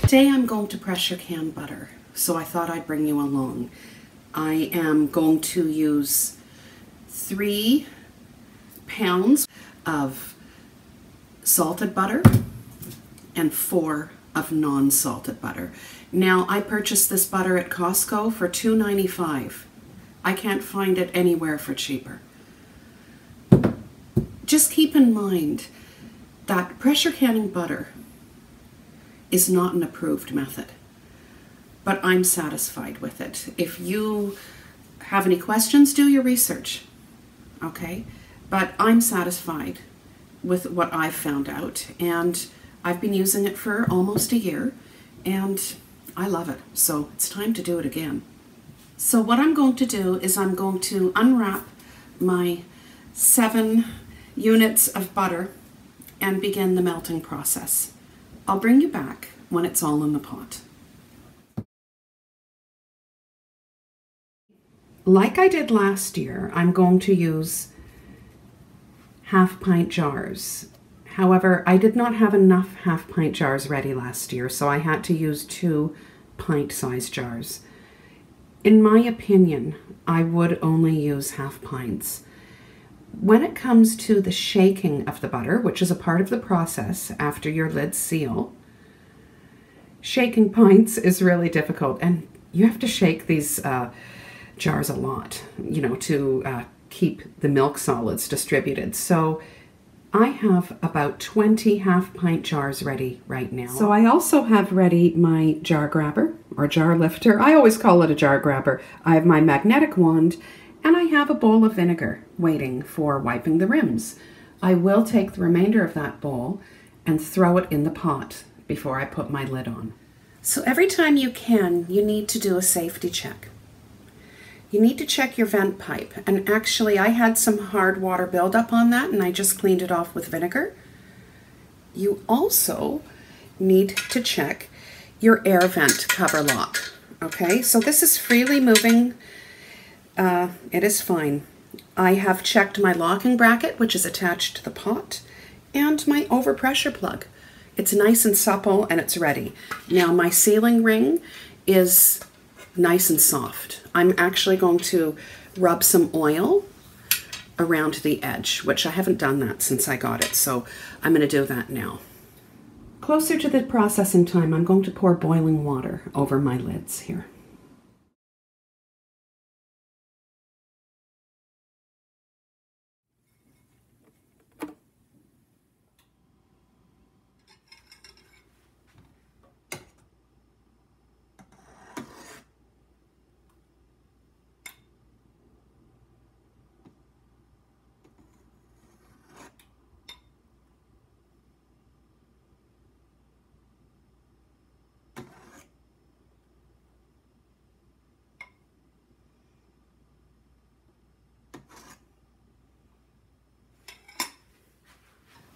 Today I'm going to pressure can butter, so I thought I'd bring you along. I am going to use 3 pounds of salted butter and 4 of non-salted butter. Now, I purchased this butter at Costco for $2.95. I can't find it anywhere for cheaper. Just keep in mind that pressure canning butter is not an approved method, but I'm satisfied with it. If you have any questions, do your research, okay? But I'm satisfied with what I've found out, and I've been using it for almost a year, and I love it, so it's time to do it again. So what I'm going to do is I'm going to unwrap my 7 units of butter and begin the melting process. I'll bring you back when it's all in the pot. Like I did last year, I'm going to use half-pint jars. However, I did not have enough half-pint jars ready last year, so I had to use 2 pint-sized jars. In my opinion, I would only use half pints. When it comes to the shaking of the butter, which is a part of the process after your lids seal, shaking pints is really difficult, and you have to shake these jars a lot, you know, to keep the milk solids distributed. So I have about 20 half-pint jars ready right now. So I also have ready my jar grabber or jar lifter. I always call it a jar grabber. I have my magnetic wand, and I have a bowl of vinegar waiting for wiping the rims. I will take the remainder of that bowl and throw it in the pot before I put my lid on. So every time you can, you need to do a safety check. You need to check your vent pipe, and actually I had some hard water buildup on that and I just cleaned it off with vinegar. You also need to check your air vent cover lock. Okay, so this is freely moving. It is fine. I have checked my locking bracket, which is attached to the pot, and my overpressure plug. It's nice and supple and it's ready. Now my sealing ring is nice and soft. I'm actually going to rub some oil around the edge, which I haven't done that since I got it, so I'm going to do that now. Closer to the processing time, I'm going to pour boiling water over my lids here.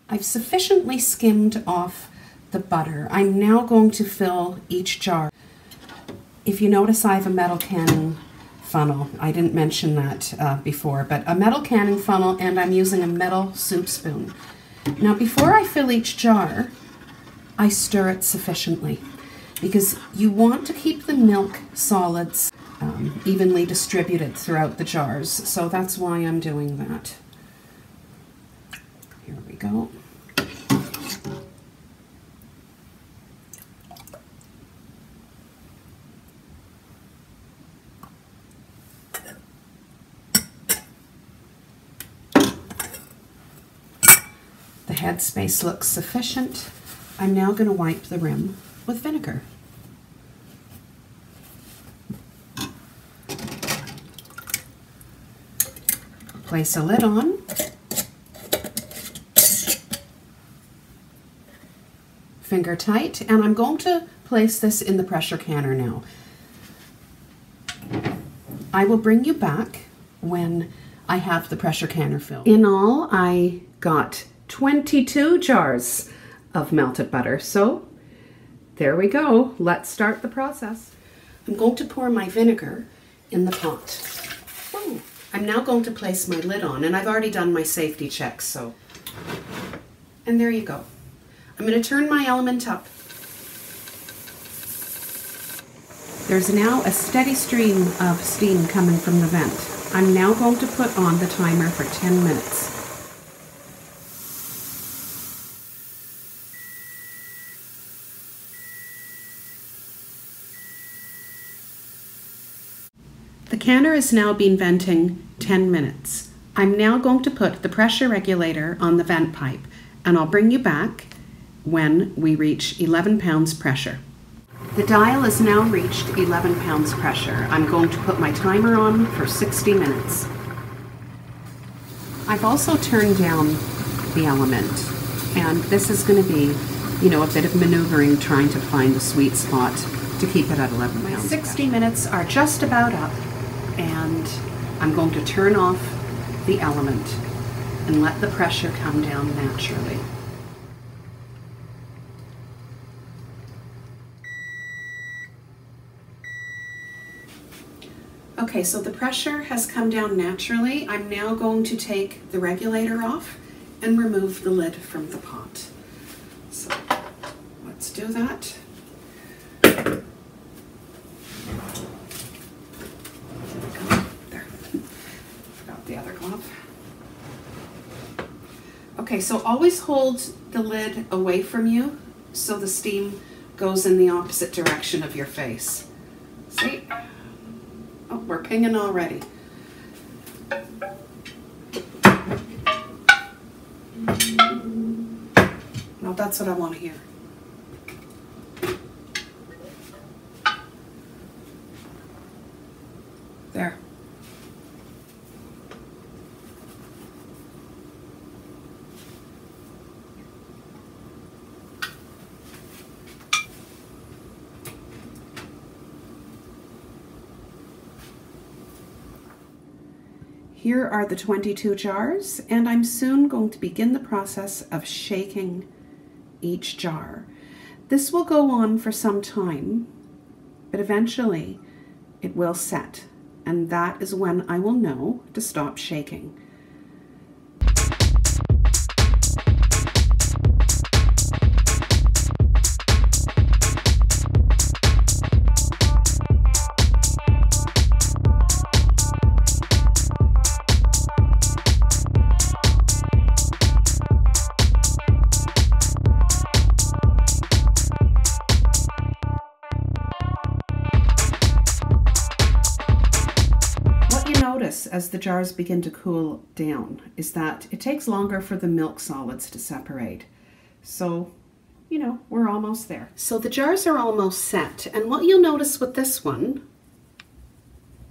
I've sufficiently skimmed off the butter. I'm now going to fill each jar. If you notice, I have a metal canning funnel. I didn't mention that before, but a metal canning funnel, and I'm using a metal soup spoon. Now, before I fill each jar, I stir it sufficiently because you want to keep the milk solids evenly distributed throughout the jars. So that's why I'm doing that. Here we go. The headspace looks sufficient. I'm now going to wipe the rim with vinegar. Place a lid on. Finger tight, and I'm going to place this in the pressure canner now. I will bring you back when I have the pressure canner filled. In all, I got 22 jars of melted butter. So there we go. Let's start the process. I'm going to pour my vinegar in the pot. Ooh. I'm now going to place my lid on, and I've already done my safety checks, so. And there you go. I'm going to turn my element up. There's now a steady stream of steam coming from the vent. I'm now going to put on the timer for 10 minutes. The canner has now been venting 10 minutes. I'm now going to put the pressure regulator on the vent pipe, and I'll bring you back when we reach 11 pounds pressure. The dial has now reached 11 pounds pressure. I'm going to put my timer on for 60 minutes. I've also turned down the element, and this is going to be, a bit of maneuvering trying to find the sweet spot to keep it at 11 pounds. 60 minutes are just about up, and I'm going to turn off the element and let the pressure come down naturally. Okay, so the pressure has come down naturally. I'm now going to take the regulator off and remove the lid from the pot. So let's do that. There. Forgot the other glove. Okay, so always hold the lid away from you so the steam goes in the opposite direction of your face. See? Oh, we're pinging already. No, that's what I want to hear. There. Here are the 22 jars, and I'm soon going to begin the process of shaking each jar. This will go on for some time, but eventually it will set, and that is when I will know to stop shaking. Notice as the jars begin to cool down is that it takes longer for the milk solids to separate. So, we're almost there. So the jars are almost set, and what you'll notice with this one,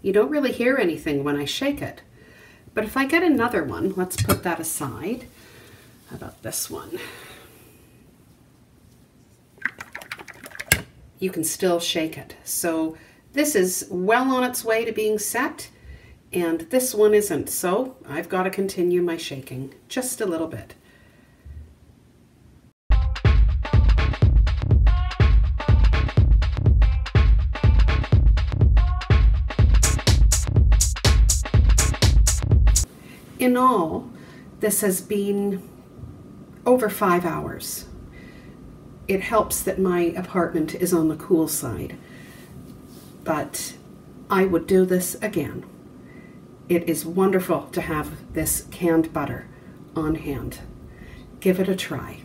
you don't really hear anything when I shake it. But if I get another one, let's put that aside. How about this one? You can still shake it. So this is well on its way to being set, and this one isn't, so I've got to continue my shaking just a little bit. In all, this has been over 5 hours. It helps that my apartment is on the cool side, but I would do this again. It is wonderful to have this canned butter on hand. Give it a try.